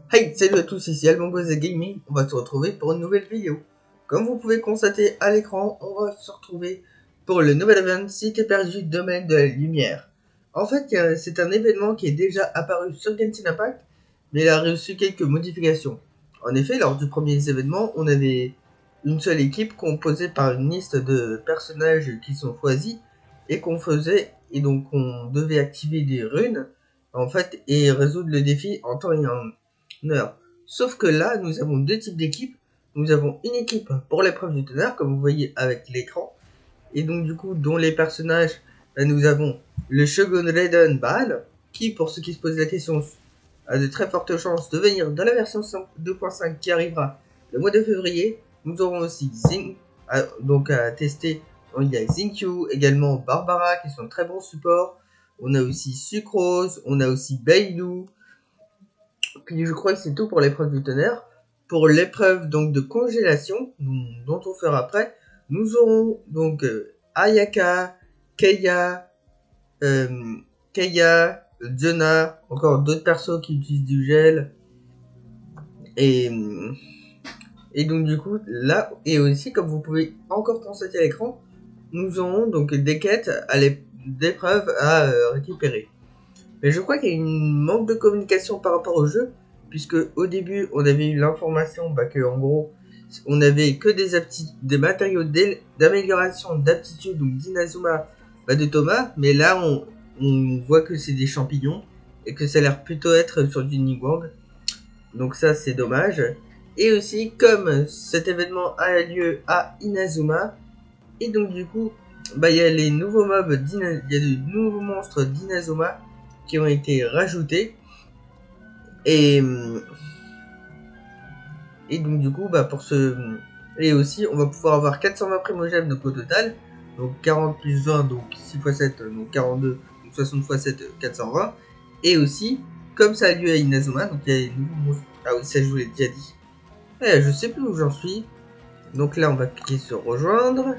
Hey, salut à tous, ici Almongoz Gaming, on va se retrouver pour une nouvelle vidéo. Comme vous pouvez constater à l'écran, on va se retrouver pour le nouvel event Cité perdue Domaine de la Lumière. En fait, c'est un événement qui est déjà apparu sur Genshin Impact, mais il a reçu quelques modifications. En effet, lors du premier événement, on avait une seule équipe composée par une liste de personnages qui sont choisis et et donc on devait activer des runes, en fait, et résoudre le défi en temps et en heure. Sauf que là, nous avons deux types d'équipes. Nous avons une équipe pour l'épreuve du tonnerre, comme vous voyez avec l'écran, et donc du coup, dont les personnages, nous avons le Shogun Raiden Baal, qui, pour ceux qui se posent la question, a de très fortes chances de venir dans la version 2.5 qui arrivera le mois de février. Nous aurons aussi donc à tester. Il y a Xingqiu, également Barbara, qui sont de très bons supports. On a aussi Sucrose, on a aussi Beidou. Puis je crois que c'est tout pour l'épreuve du tonnerre. Pour l'épreuve donc de congélation, dont on fera après, nous aurons donc Ayaka, Keiya, Jonah, encore d'autres persos qui utilisent du gel. Et donc du coup, là, et aussi comme vous pouvez encore constater à l'écran, nous aurons donc des quêtes d'épreuves à récupérer. Mais je crois qu'il y a une manque de communication par rapport au jeu, puisque au début on avait eu l'information que en gros on avait que des matériaux d'amélioration d'aptitude, donc d'Inazuma de Thomas, mais là on voit que c'est des champignons et que ça a l'air plutôt être sur du Nigwang, donc ça c'est dommage. Et aussi comme cet événement a lieu à Inazuma, et donc du coup il y a les nouveaux mobs il y a de nouveaux monstres d'Inazuma qui ont été rajoutés, et donc du coup et aussi on va pouvoir avoir 420 primogènes donc au total, donc 40 plus 20 donc 6 x 7 donc 42, donc 60 x 7 420. Et aussi comme ça a lieu à Inazuma, donc il y a les nouveaux monstres. Ah oui, ça je vous l'ai déjà dit. Je sais plus où j'en suis. Donc là on va cliquer sur rejoindre.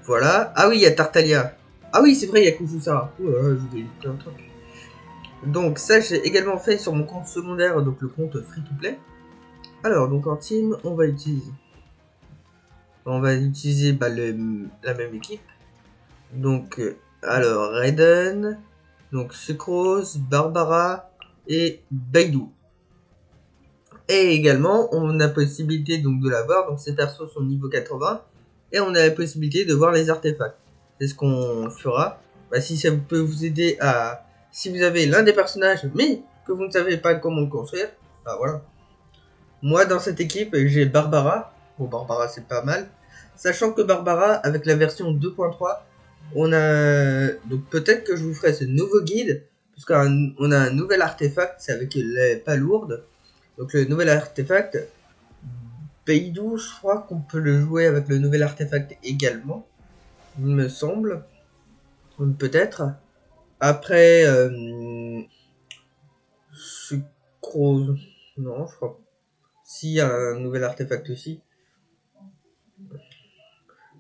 Voilà. Ah oui, il y a Tartaglia. Ah oui, c'est vrai, il y a Kufusa. Oh là là, je voulais dire un truc. Donc ça j'ai également fait sur mon compte secondaire, donc le compte free to play. Alors donc en team on va utiliser la même équipe. Donc alors Raiden, donc Sucrose, Barbara et Beidou. Et également on a possibilité donc de la voir, donc ces persos sont niveau 80 et on a la possibilité de voir les artefacts. C'est ce qu'on fera. Si ça peut vous aider à, si vous avez l'un des personnages mais que vous ne savez pas comment le construire, voilà. Moi dans cette équipe j'ai Barbara. Bon, Barbara c'est pas mal, sachant que Barbara avec la version 2.3 on a, donc peut-être que je vous ferai ce nouveau guide, puisqu'on a un nouvel artefact, c'est avec les palourdes. Donc le nouvel artefact Beidou, je crois qu'on peut le jouer avec le nouvel artefact également, il me semble, peut-être. Après Sucrose, non je crois, s'il y a un nouvel artefact aussi.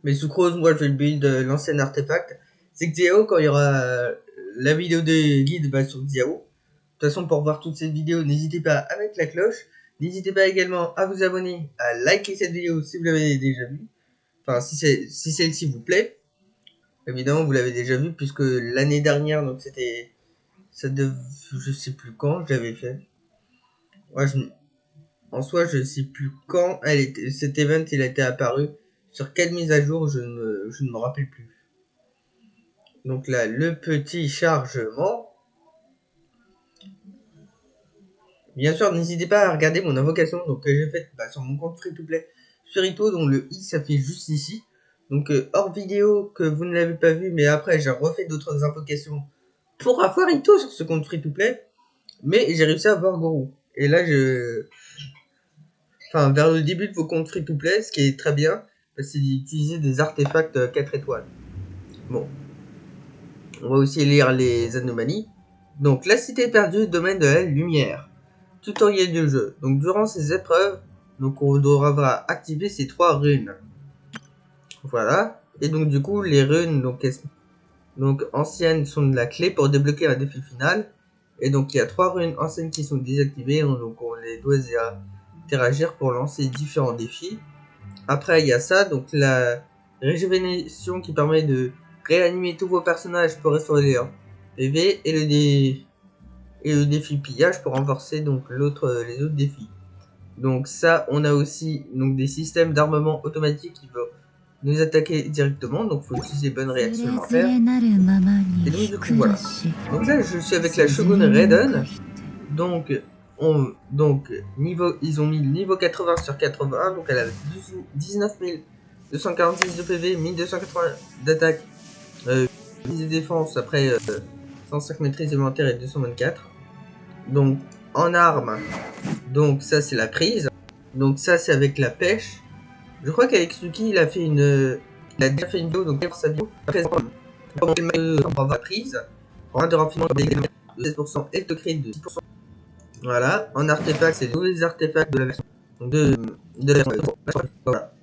Mais Sucrose, moi je vais le build l'ancien artefact. C'est que Xiao, quand il y aura la vidéo de guide sur Xiao. De toute façon, pour voir toutes ces vidéos, n'hésitez pas à mettre la cloche. N'hésitez pas également à vous abonner, à liker cette vidéo si vous l'avez déjà vue. Enfin, si celle-ci vous plaît. Évidemment, vous l'avez déjà vue, puisque l'année dernière, donc c'était... je sais plus quand je l'avais fait. Ouais, en soi, je sais plus quand cet event il a été apparu. Sur quelle mise à jour, je ne me rappelle plus. Donc là, le petit chargement. Bien sûr, n'hésitez pas à regarder mon invocation donc, que j'ai faite sur mon compte free to play sur Ito, dont le i s'affiche juste ici. Donc hors vidéo que vous ne l'avez pas vu, mais après j'ai refait d'autres invocations pour avoir Ito sur ce compte free to play. Mais j'ai réussi à avoir Goro. Et là vers le début de vos comptes free to play, ce qui est très bien, c'est d'utiliser des artefacts 4 étoiles. Bon. On va aussi lire les anomalies. Donc la cité perdue, domaine de la lumière. Tutoriel du jeu. Donc durant ces épreuves, donc on devra activer ces 3 runes. Voilà. Et donc du coup les runes donc anciennes sont de la clé pour débloquer un défi final. Et donc il y a 3 runes anciennes qui sont désactivées, donc on les doit interagir pour lancer différents défis. Après il y a ça, donc la régénération qui permet de réanimer tous vos personnages pour restaurer leur PV, et le défi pillage pour renforcer donc les autres défis. Donc ça, on a aussi donc des systèmes d'armement automatique qui vont nous attaquer directement, donc faut utiliser bonnes réactions élémentaires. Et donc du coup voilà. Donc là je suis avec la Shogun Raiden. Donc ils ont mis le niveau 80 sur 80, donc elle a 19 246 de PV, 1280 d'attaque, 10 de défense, après 105 maîtrise élémentaire et 224. Donc en arme, donc ça c'est la prise, donc ça c'est avec la pêche. Je crois qu'avec Suki il a déjà fait une vidéo, donc sa vidéo après la prise, en de raffinement de 16% et de crit de 6%. Voilà, en artefact c'est les nouveaux artefacts de la version de la version. Voilà.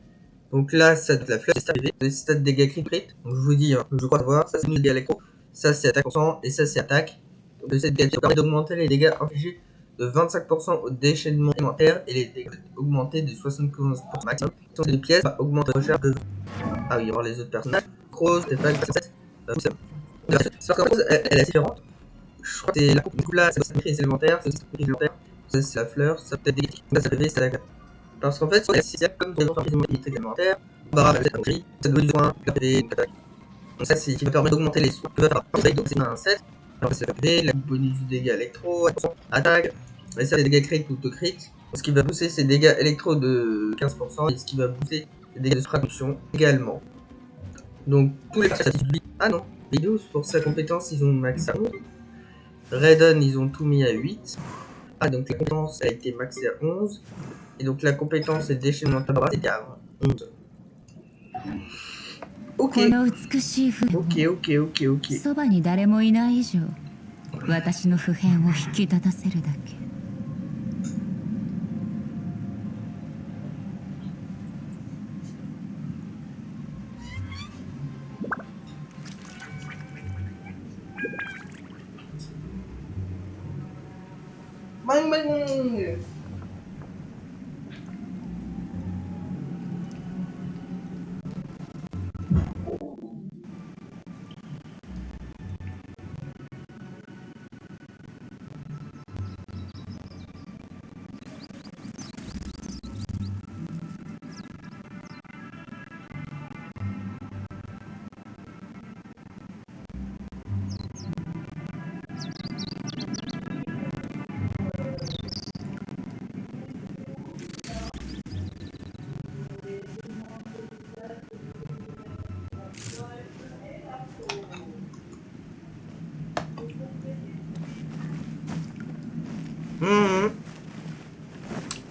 Donc là ça doit être la flèche, les stats de dégâts crit. Donc je vous dis, hein, je crois savoir, ça c'est dégâts électro, ça c'est attaque % et ça c'est attaque. Donc cette gadget permet d'augmenter les dégâts infligés de 25% au déchaînement élémentaire et les dégâts augmentés de 75% maximum. Sur les pièces, va augmenter la recherche de... Ah oui, il y aura les autres personnages. Rose, Stéphane, Rose, elle est différente. Je crois que c'est la coupe. Du coup là, c'est la maîtrise élémentaire, c'est la élémentaire, ça c'est la fleur, ça peut être des ça c'est PV, c'est la gamme. Parce qu'en fait, c'est comme pour les maîtrises élémentaires, ça donne du soin, la PV, l'attaque. Donc ça c'est qui va permettre d'augmenter les soins. Donc c'est un 7. Alors c'est la PV, la bonus du dégât électro, attaque, et ça les dégâts crit ou auto-crit. Ce qui va booster ses dégâts électro de 15% et ce qui va booster les dégâts de traduction également. Donc tous les personnages. Ah non, les 12 pour sa compétence ils ont max à 11. Raiden ils ont tout mis à 8. Ah donc la compétence a été maxée à 11. Et donc la compétence et le déchaînement de bras c'était à 11. Ok. Ok. そばに誰もいない以上、私の普遍を引き立たせるだけ。Bang bang.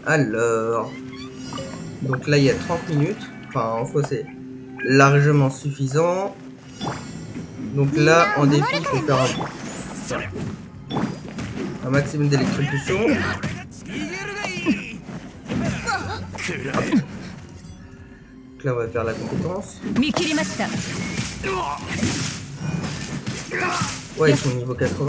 Alors, donc là il y a 30 minutes, enfin en soi c'est largement suffisant. Donc là en défi il faut faire un maximum d'électrocution. Donc là on va faire la compétence. Ouais ils sont niveau 80.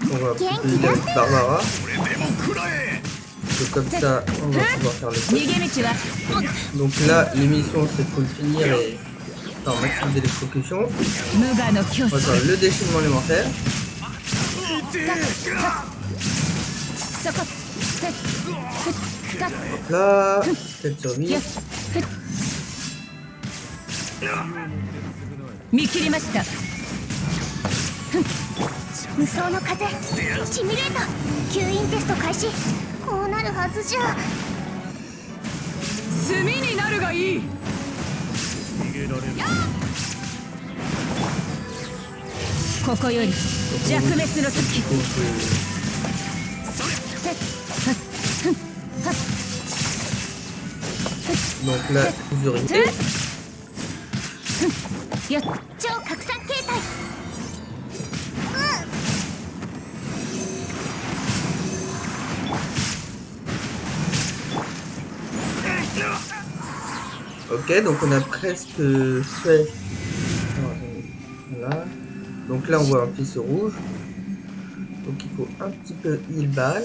On va appeler avec Barbara. Donc comme ça, on va pouvoir faire le coup. Donc là, l'émission c'est pour le finir et faire un maximum d'électrocution. On va faire le déchaînement élémentaire. Hop là, 7 sur 8. Donc là, vous aurez Ok, donc on a presque fait... Voilà. Donc là on voit un pisseau rouge. Donc il faut un petit peu heal balle.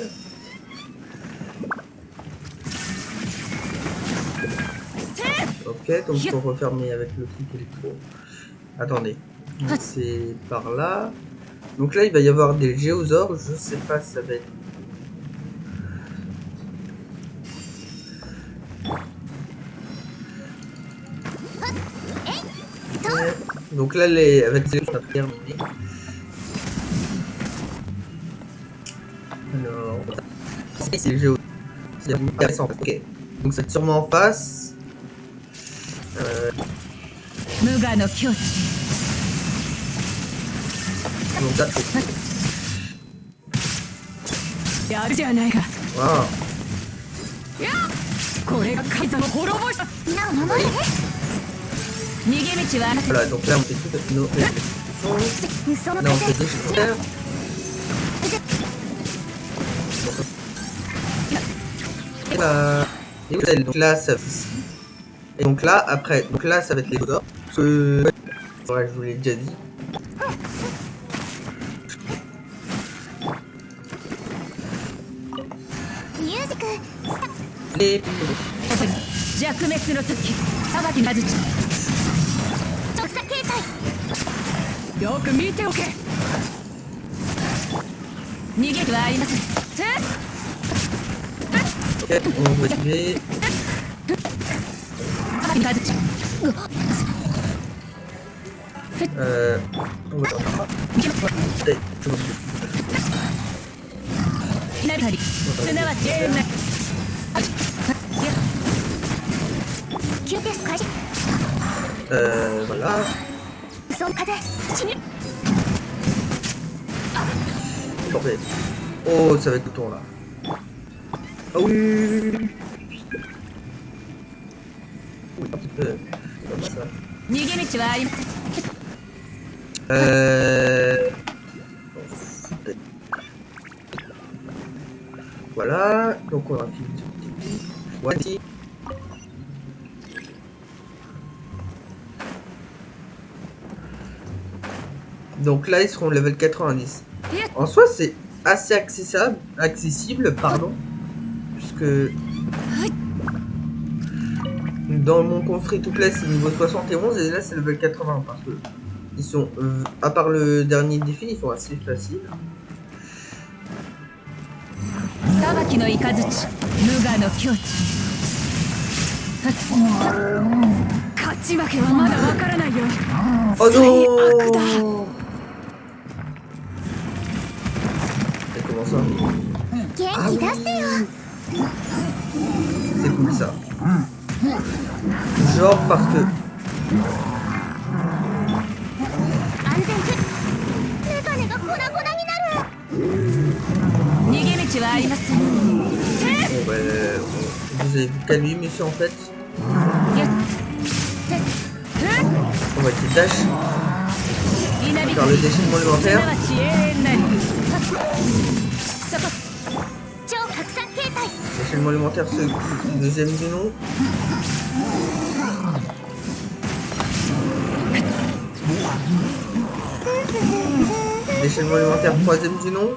Ok, donc il faut refermer avec le truc électro. Attendez, c'est par là. Donc là il va y avoir des géosaures, je sais pas si ça va être... Okay. Donc là les... avec les on a terminé. Alors... c'est les géosaures. C'est intéressant, ok. Donc c'est sûrement en face. Donc là, wow. Voilà, donc là on fait tout nos exécutions. Là on fait des choses. Et vous allez, donc là ça et donc là après, donc là ça va être les autres. Ouais, je vous l'ai déjà dit. Les... Ok, on va tuer. On va voilà. Oh, ça va être le tour là. Ah oui. Oui, un petit peu comme ça. Voilà, donc on a fini. Voici. Donc là, ils seront level 90. En soi, c'est assez accessible, pardon, puisque dans mon compte free to play, c'est niveau 71 et là, c'est level 80 parce que ils sont, à part le dernier défi, ils sont assez faciles. Oh non! Et comment ça? Ah oui. C'est cool ça. Genre parce que... Bon bah, vous avez vu qu'à lui, monsieur, en fait. On va essayer dash. Faire le déchaînement alimentaire. Déchaînement alimentaire, ce deuxième du nom. Déchaînement alimentaire, troisième du nom.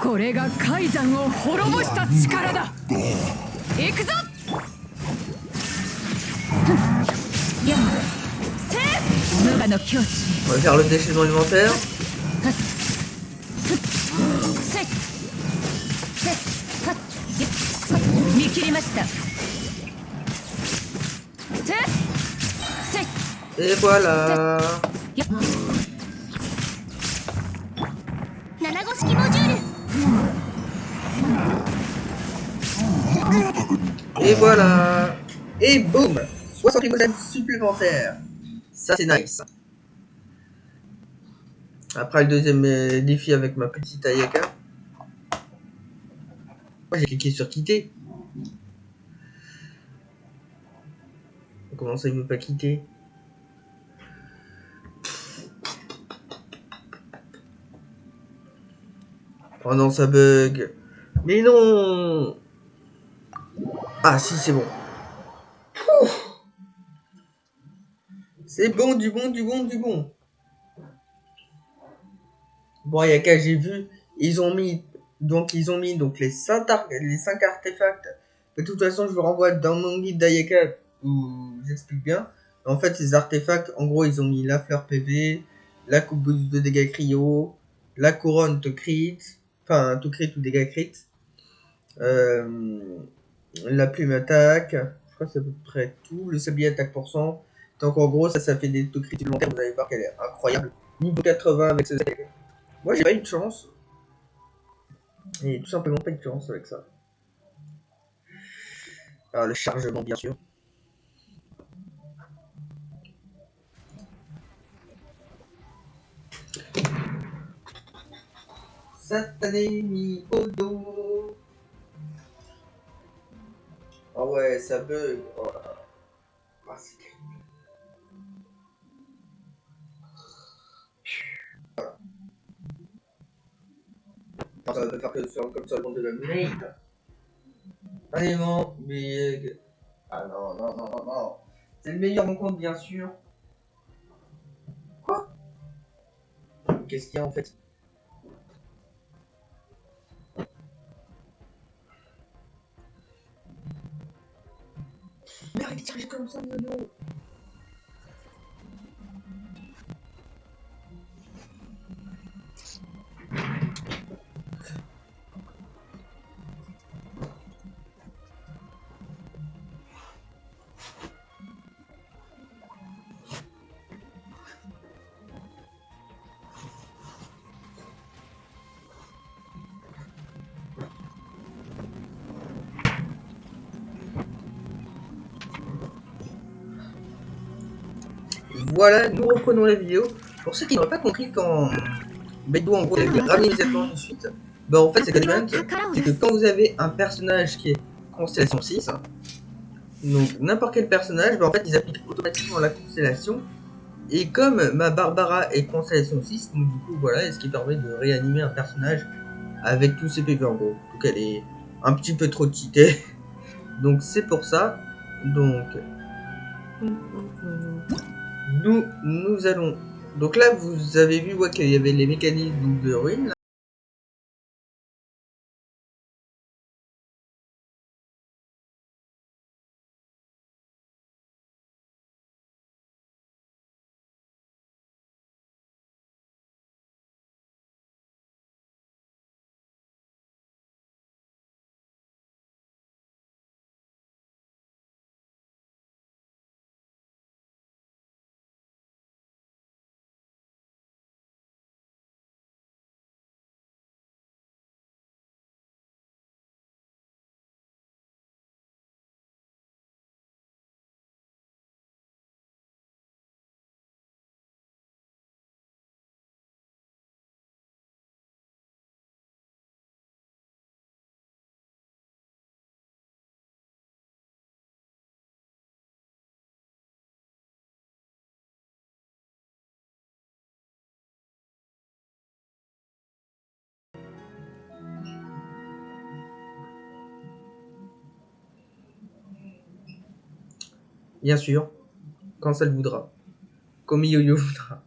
On va faire le déchaînement alimentaire. Et voilà. Et voilà. Et boum, 60 ribosèmes supplémentaires. Ça c'est nice. Après le deuxième défi avec ma petite Ayaka. Moi j'ai cliqué sur quitter. Comment ça il veut pas quitter? Oh non ça bug. Mais non. Ah si, c'est bon. C'est bon, du bon, du bon, du bon. Bon, il y a qu'à, j'ai vu, ils ont mis donc les 5 artefacts. De toute façon, je vous renvoie dans mon guide d'Ayaka où j'explique bien. En fait, ces artefacts, en gros, ils ont mis la fleur PV, la coupe de dégâts cryo, la couronne to crit, enfin to crit ou dégâts crit, la plume attaque, je crois que c'est à peu près tout, le sablier attaque %. Donc en gros, ça fait des to crit supplémentaires, vous allez voir qu'elle est incroyable. Niveau 80 avec ce attaques. Moi, j'ai pas eu de chance. Et tout simplement pas de chance avec ça. Alors, le chargement, bien sûr. Satané mi odo. Ah ouais, ça bug. Oh là là. Ah, c'est terrible. Voilà. Non, ça va pas faire que sur comme ça le compte de la merde. Allez, non, mais. Ah non, non, non, non, non. C'est le meilleur mon compte, bien sûr. Quoi? Qu'est-ce qu'il y a en fait? Mais arrêtez de tirer comme ça, Nono. Voilà, nous reprenons la vidéo. Pour ceux qui n'auraient pas compris quand Beidou en gros avait ramené les étoiles de suite, bah en fait c'est que quand vous avez un personnage qui est constellation 6, donc n'importe quel personnage, bah en fait ils appliquent automatiquement la constellation. Et comme ma Barbara est constellation 6, donc du coup voilà, ce qui permet de réanimer un personnage avec tous ses PV en gros. Donc elle est un petit peu trop cheatée. Donc c'est pour ça. Donc nous allons. Donc là vous avez vu qu'il y avait les mécanismes de ruine. Là. Bien sûr, quand ça le voudra. Comme Yo-Yo voudra.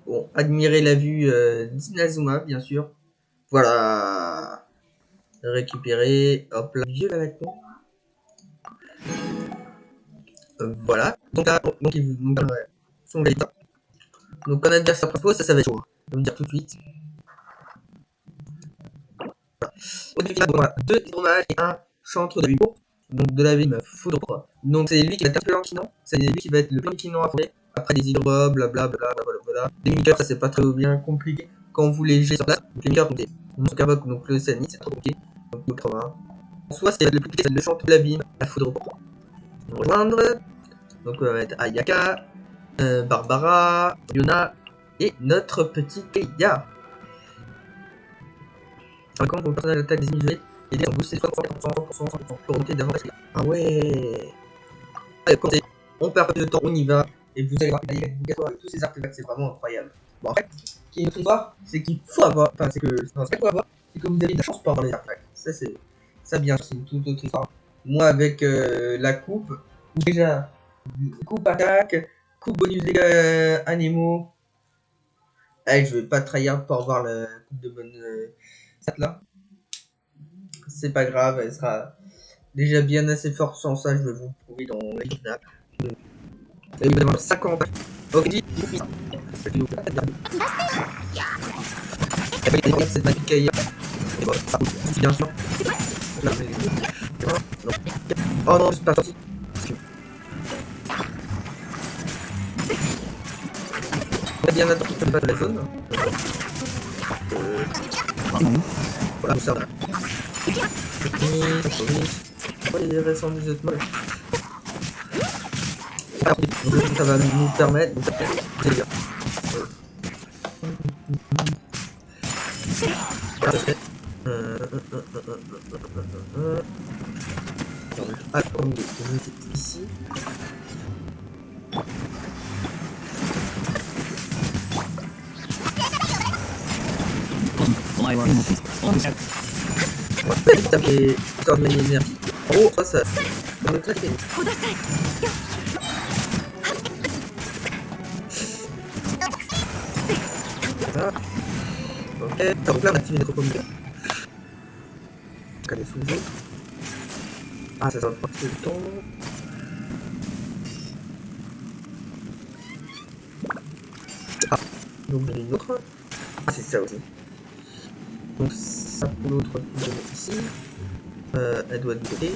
Bon, admirez la vue d'Inazuma, bien sûr. Voilà. Récupérer. Hop là. Vieux là maintenant. Voilà. Donc là, son état. Donc un adversaire principal, ça va être chaud. Je vais vous dire tout de suite. Au début, voilà, 2 hydromages et un chantre de la vie courte. Donc de la vie me foudre quoi. Donc c'est lui qui va être un peu lancinant. C'est lui qui va être le plus lancinant à fonder. Après des hydrobobs, blablabla. Les mimiqueurs, ça c'est pas très bien compliqué quand vous les gérez sur place. Donc les mimiqueurs, donc les monstres carboc, donc le Sani, c'est trop compliqué. Donc 80. En soit, ce qui va être le plus compliqué, c'est le chantre de la vie, la foudre courte. Rejoindre. Donc on va mettre Ayaka, Barbara, Yona et notre petit Keiya. Quand vos personnages attaquent des ennemis et des boosts, c'est 60%, pour remonter davantage. Ah ouais. Allez, quand on perd pas de temps, on y va. Et vous allez voir que avec tous ces artefacts, c'est vraiment incroyable. Bon, en fait, ce qu'il faut voir, c'est qu'il faut avoir. Enfin, c'est que. Non, c'est pas qu'il faut avoir, c'est que vous avez de la chance pour avoir les artefacts. ça bien, c'est une toute autre histoire. Moi avec la coupe, déjà coupe attaque, coupe bonus dégâts animaux. Allez, je vais pas trahir pour avoir la coupe de bonne stat là. C'est pas grave, elle sera déjà bien assez forte sans ça, je vais vous prouver dans la snap. Et vous avez 50. Ok, cette magique ailleurs. Et voilà, ça c'est bien sûr. Là, non. Oh non, c'est pas sorti. On a bien attendu que pas de la zone. Voilà, ça va. Oh, il est récent des autres modes. Ça va nous permettre de dire. Attends, ici. Ça fait histoire de gagner l'énergie. Oh, ça me claquer. Voilà. Ok, donc là on active les necropomiers. Calme sous le jeu. Ah, ça va prendre le temps. Ah, donc j'en ai une autre. Ah, c'est ça aussi. Donc ça pour l'autre, je vais mettre ici. Elle doit être du côté.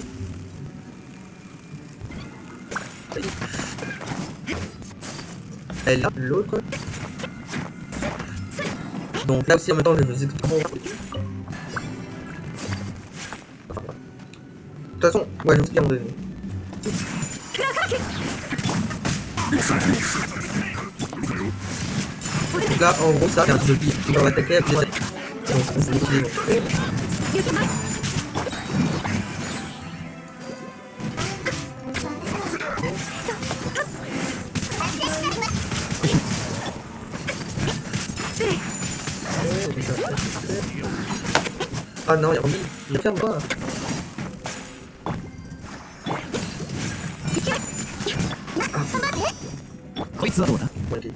Elle a l'autre. Donc là aussi en même temps je vais vous expliquer. De toute façon, ouais, je vous explique à un moment donné. Donc là en gros ça c'est un zombie qui va attaquer après ça. Donc on peut l'utiliser. Ah non, il ferme pas. Ah. Ok.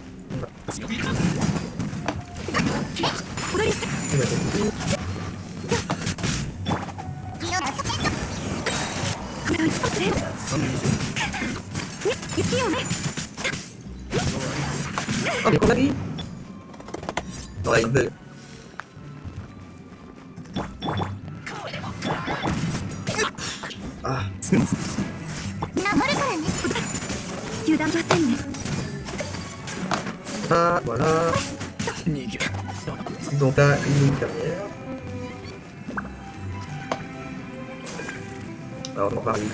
Oh mais qu'on a vu. Ouais, il bug. Ah. Ah, voilà. Donc là, une dernière. Alors, on va parler.